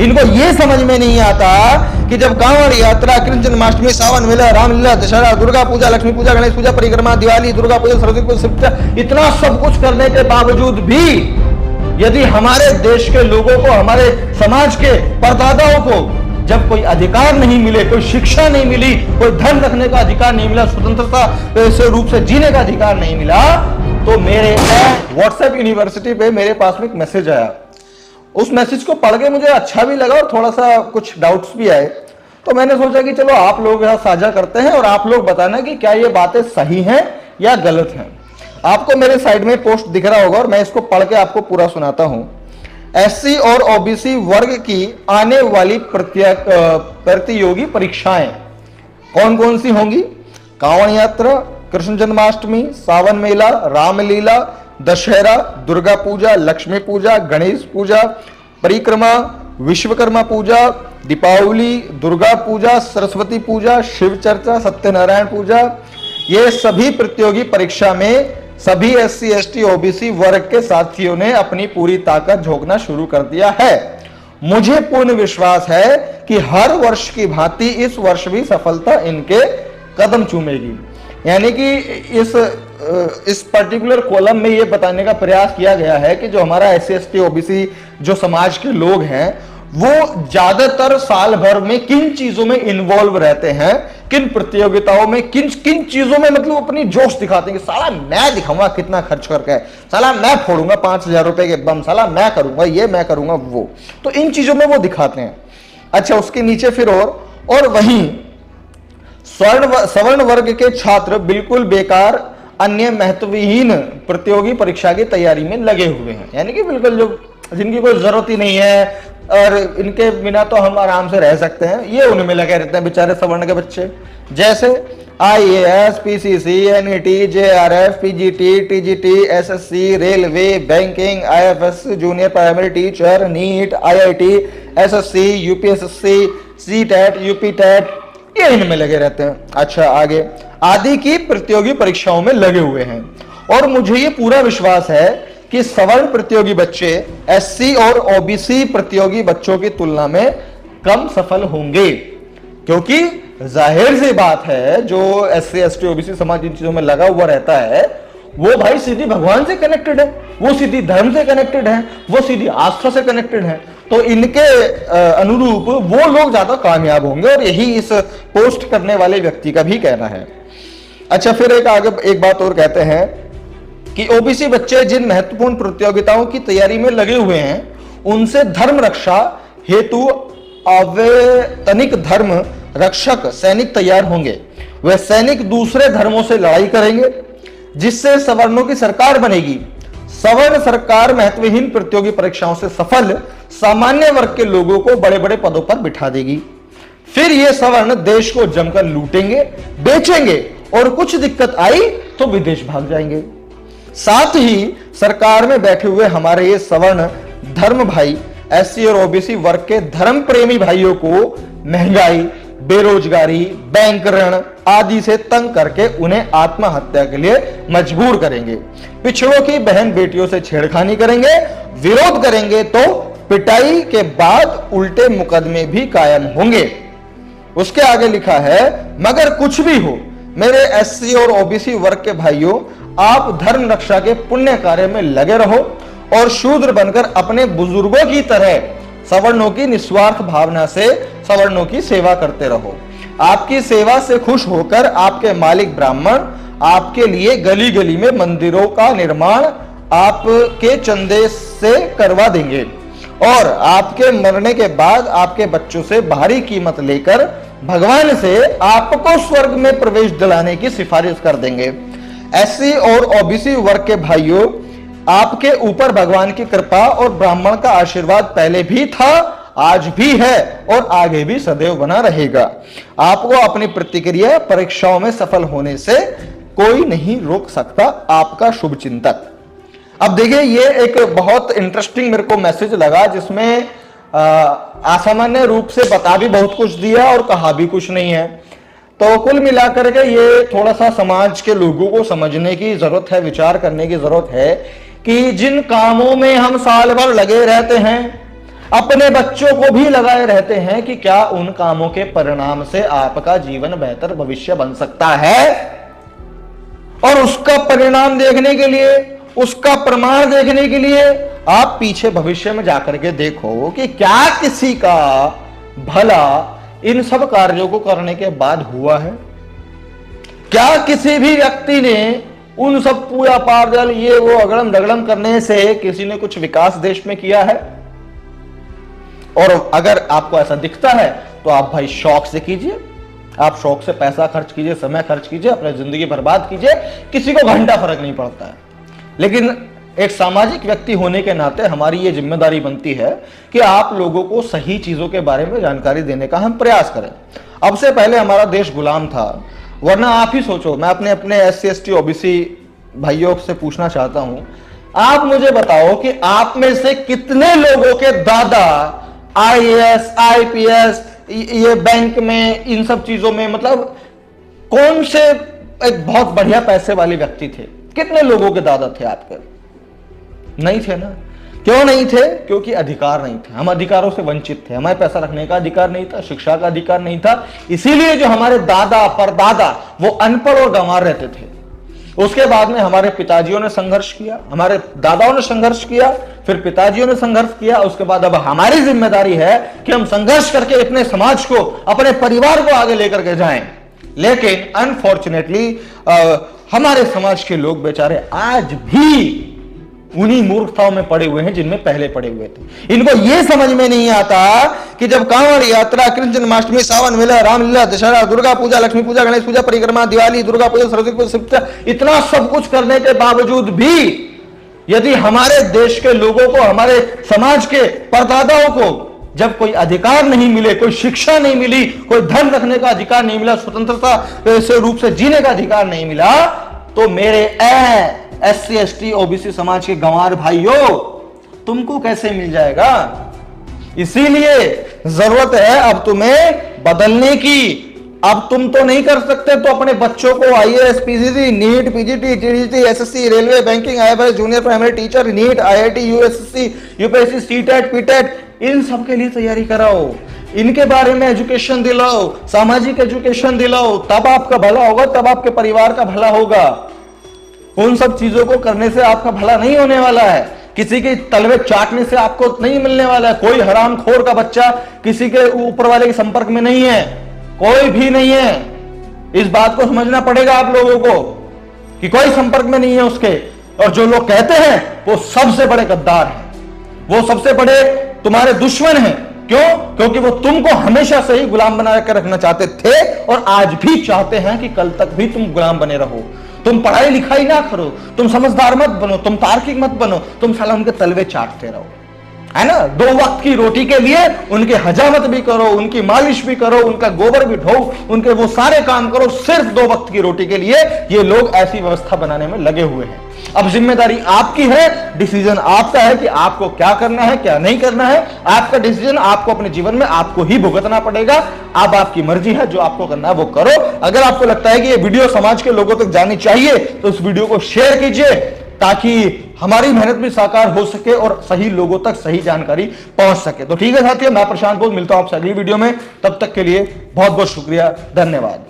इनको ये समझ में नहीं आता कि जब कांवड़ यात्रा, कृष्ण जन्माष्टमी, सावन मेला, रामलीला, दशहरा, दुर्गा पूजा, लक्ष्मी पूजा, गणेश पूजा, परिक्रमा, दिवाली, दुर्गा पूजा, सरस्वती पूजा, शिव पूजा, इतना सब कुछ करने के बावजूद भी यदि हमारे देश के लोगों को, हमारे समाज के परदादाओं को जब कोई अधिकार नहीं मिले, कोई शिक्षा नहीं मिली, कोई धर्म रखने का अधिकार नहीं मिला, स्वतंत्रता से रूप से जीने का अधिकार नहीं मिला, तो मेरे व्हाट्सएप यूनिवर्सिटी पे मेरे पास में एक मैसेज आया। उस मैसेज को पढ़ के मुझे अच्छा भी लगा और थोड़ा सा कुछ डाउट्स भी आए। तो मैंने सोचा कि चलो आप लोग यहाँ साझा करते हैं और आप लोग बताना कि क्या ये बातें सही हैं या गलत हैं। आपको मेरे साइड में पोस्ट दिख रहा होगा और मैं इसको पढ़ के आपको पूरा सुनाता हूं। एससी और ओबीसी वर्ग की आने वाली प्रतियोगी परीक्षाएं कौन कौन सी होंगी? कांवड़ यात्रा, कृष्ण जन्माष्टमी, सावन मेला, रामलीला, दशहरा, दुर्गा पूजा, लक्ष्मी पूजा, गणेश पूजा, परिक्रमा, विश्वकर्मा पूजा, दीपावली, दुर्गा पूजा, सरस्वती पूजा, शिव चर्चा, सत्यनारायण पूजा। ये सभी प्रतियोगी परीक्षा में सभी एससी, एसटी, ओबीसी वर्ग के साथियों ने अपनी पूरी ताकत झोंकना शुरू कर दिया है। मुझे पूर्ण विश्वास है कि हर वर्ष की भांति इस वर्ष भी सफलता इनके कदम चूमेगी। यानी कि इस पर्टिकुलर कॉलम में यह बताने का प्रयास किया गया है कि जो हमारा एससी, एसटी, ओबीसी जो समाज के लोग हैं वो ज्यादातर साल भर में किन चीजों में इन्वॉल्व रहते हैं, किन प्रतियोगिताओं में, किन किन चीजों में मतलब अपनी जोश दिखाते हैं कि साला मैं दिखाऊंगा कितना खर्च करके, साला मैं फोड़ूंगा 5,000 रुपए के बम, साला मैं करूंगा ये, मैं करूंगा वो। तो इन चीजों में वो दिखाते हैं। अच्छा, उसके नीचे फिर और वहीं सवर्ण वर्ग के छात्र बिल्कुल बेकार अन्य महत्वहीन प्रतियोगी परीक्षा की तैयारी में लगे हुए हैं। यानी कि बिल्कुल जो जिनकी कोई जरूरत ही नहीं है और इनके बिना तो हम आराम से रह सकते हैं, ये उनमें लगे रहते हैं बेचारे सवर्ण के बच्चे। जैसे IAS, PCC, NET, JRF, PGT, TGT, SSC, railway, banking, IFS, junior primary teacher, NEET, IIT, SSC, UPSSC, CTET, UPTET, ये इनमें लगे रहते हैं। अच्छा, आगे आदि की प्रतियोगी परीक्षाओं में लगे हुए हैं और मुझे ये पूरा विश्वास है कि सवर्ण प्रतियोगी बच्चे एससी और ओबीसी प्रतियोगी बच्चों की तुलना में कम सफल होंगे, क्योंकि जाहिर सी बात है जो एससी, एसटी, ओबीसी समाज इन चीजों में लगा हुआ रहता है वो भाई सीधी भगवान से कनेक्टेड है, वो सीधी धर्म से कनेक्टेड है, वो सीधी आस्था से कनेक्टेड है। तो इनके अनुरूप वो लोग ज्यादा कामयाब होंगे और यही इस पोस्ट करने वाले व्यक्ति का भी कहना है। अच्छा, फिर एक बात और कहते हैं कि ओबीसी बच्चे जिन महत्वपूर्ण प्रतियोगिताओं की तैयारी में लगे हुए हैं उनसे धर्म रक्षा हेतु अवैतनिक धर्म रक्षक सैनिक तैयार होंगे। वे सैनिक दूसरे धर्मों से लड़ाई करेंगे जिससे सवर्णों की सरकार बनेगी। सवर्ण सरकार महत्वहीन प्रतियोगी परीक्षाओं से सफल सामान्य वर्ग के लोगों को बड़े बड़े पदों पर बिठा देगी। फिर ये सवर्ण देश को जमकर लूटेंगे, बेचेंगे और कुछ दिक्कत आई तो विदेश भाग जाएंगे। साथ ही सरकार में बैठे हुए हमारे ये सवर्ण धर्म भाई एससी और ओबीसी वर्ग के धर्म प्रेमी भाइयों को महंगाई, बेरोजगारी, बैंक ऋण आदि से तंग करके उन्हें आत्महत्या के लिए मजबूर करेंगे। पिछड़ों की बहन बेटियों से छेड़खानी करेंगे, विरोध करेंगे तो पिटाई के बाद उल्टे मुकदमे भी कायम होंगे। उसके आगे लिखा है, मगर कुछ भी हो मेरे एससी और ओबीसी वर्ग के भाइयों, आप धर्म रक्षा के पुण्य कार्य में लगे रहो और शूद्र बनकर अपने बुजुर्गों की तरह सवर्णों की निस्वार्थ भावना से सवर्णों की सेवा करते रहो। आपकी सेवा से खुश होकर आपके मालिक ब्राह्मण आपके लिए गली गली में मंदिरों का निर्माण आपके चंदे से करवा देंगे और आपके मरने के बाद आपके बच्चों से भारी कीमत लेकर भगवान से आपको स्वर्ग में प्रवेश दिलाने की सिफारिश कर देंगे। एससी और ओबीसी वर्ग के भाइयों, आपके ऊपर भगवान की कृपा और ब्राह्मण का आशीर्वाद पहले भी था, आज भी है और आगे भी सदैव बना रहेगा। आपको अपनी प्रतिक्रिया परीक्षाओं में सफल होने से कोई नहीं रोक सकता। आपका शुभ चिंतक। अब देखिए, ये एक बहुत इंटरेस्टिंग मेरे को मैसेज लगा जिसमें असामान्य रूप से बता भी बहुत कुछ दिया और कहा भी कुछ नहीं है। तो कुल मिलाकर के ये थोड़ा सा समाज के लोगों को समझने की जरूरत है, विचार करने की जरूरत है कि जिन कामों में हम साल भर लगे रहते हैं, अपने बच्चों को भी लगाए रहते हैं कि क्या उन कामों के परिणाम से आपका जीवन बेहतर भविष्य बन सकता है। और उसका परिणाम देखने के लिए, उसका प्रमाण देखने के लिए आप पीछे भविष्य में जाकर के देखो कि क्या किसी का भला इन सब कार्यों को करने के बाद हुआ है। क्या किसी भी व्यक्ति ने उन सब पूजा पाठ जल ये वो अगड़म दगड़म करने से किसी ने कुछ विकास देश में किया है। और अगर आपको ऐसा दिखता है तो आप भाई शौक से कीजिए, आप शौक से पैसा खर्च कीजिए, समय खर्च कीजिए, अपनी जिंदगी बर्बाद कीजिए, किसी को घंटा फर्क नहीं पड़ता है। लेकिन एक सामाजिक व्यक्ति होने के नाते हमारी ये जिम्मेदारी बनती है कि आप लोगों को सही चीजों के बारे में जानकारी देने का हम प्रयास करें। अब से पहले हमारा देश गुलाम था, वरना आप ही सोचो, मैं अपने SC ST OBC भाइयों से पूछना चाहता हूं, आप मुझे बताओ कि आप में से कितने लोगों के दादा IAS IPS ये बैंक में इन सब चीजों में, मतलब कौन से एक बहुत बढ़िया पैसे वाले व्यक्ति थे। कितने लोगों के दादा थे आपके? नहीं थे ना। क्यों नहीं थे? क्योंकि अधिकार नहीं थे, हम अधिकारों से वंचित थे। हमें पैसा रखने का अधिकार नहीं था, शिक्षा का अधिकार नहीं था। इसीलिए जो हमारे दादा परदादा वो अनपढ़ और गंवार रहते थे। उसके बाद में हमारे पिताजियों ने संघर्ष किया, हमारे दादाओं ने संघर्ष किया, फिर पिताजियों ने संघर्ष किया। उसके बाद अब हमारी जिम्मेदारी है कि हम संघर्ष करके अपने समाज को, अपने परिवार को आगे लेकर के जाएं। लेकिन अनफॉर्चुनेटली हमारे समाज के लोग बेचारे आज भी उन्हीं मूर्खताओं में पड़े हुए हैं जिनमें पहले पड़े हुए थे। इनको यह समझ में नहीं आता कि जब कांवड़ यात्रा, कृष्ण जन्माष्टमी, सावन मेला, रामलीला, दशहरा, दुर्गा पूजा, लक्ष्मी पूजा, गणेश पूजा, परिक्रमा, दिवाली, दुर्गा पूजा, सरस्वती पूजा, शिव पूजा, इतना सब कुछ करने के बावजूद भी यदि हमारे देश के लोगों को, हमारे समाज के परदादाओं को जब कोई अधिकार नहीं मिले, कोई शिक्षा नहीं मिली, कोई धन रखने का अधिकार नहीं मिला, स्वतंत्रता से रूप से जीने का अधिकार नहीं मिला, तो मेरे SC ST OBC समाज के गंवार भाइयों तुमको कैसे मिल जाएगा। इसीलिए जरूरत है अब तुम्हें बदलने की। अब तुम तो नहीं कर सकते तो अपने बच्चों को IAS PGC NEET PGT TDT SSC railway banking IFS junior primary teacher NEET IIT USSC UPSC CTET PTET इन सब के लिए तैयारी कराओ, इनके बारे में एजुकेशन दिलाओ, सामाजिक एजुकेशन दिलाओ, तब आपका भला होगा, तब आपके परिवार का भला होगा। उन सब चीजों को करने से आपका भला नहीं होने वाला है, किसी के तलवे चाटने से आपको नहीं मिलने वाला है। कोई हरामखोर का बच्चा किसी के ऊपर वाले के संपर्क में नहीं है, कोई भी नहीं है। इस बात को समझना पड़ेगा आप लोगों को कि कोई संपर्क में नहीं है उसके। और जो लोग कहते हैं वो सबसे बड़े गद्दार हैं, वो सबसे बड़े तुम्हारे दुश्मन हैं। क्यों? क्योंकि वो तुमको हमेशा से ही गुलाम बना कर रखना चाहते थे और आज भी चाहते हैं कि कल तक भी तुम गुलाम बने रहो। तुम पढ़ाई लिखाई ना करो, तुम समझदार मत बनो, तुम तार्किक मत बनो, तुम साला उनके तलवे चाटते रहो, है ना। 2 वक्त की रोटी के लिए उनके हजामत भी करो, उनकी मालिश भी करो, उनका गोबर भी ढो, उनके वो सारे काम करो, सिर्फ 2 वक्त की रोटी के लिए ये लोग ऐसी व्यवस्था बनाने में लगे हुए हैं। अब जिम्मेदारी आपकी है, डिसीजन आपका है कि आपको क्या करना है, क्या नहीं करना है। आपका डिसीजन आपको अपने जीवन में आपको ही भुगतना पड़ेगा। अब आपकी मर्जी है, जो आपको करना है वो करो। अगर आपको लगता है कि ये वीडियो समाज के लोगों तक जानी चाहिए तो इस वीडियो को शेयर कीजिए ताकि हमारी मेहनत भी साकार हो सके और सही लोगों तक सही जानकारी पहुंच सके। तो ठीक है साथियों, मैं प्रशांत बोल, मिलता हूं आपसे अगली वीडियो में। तब तक के लिए बहुत बहुत शुक्रिया, धन्यवाद।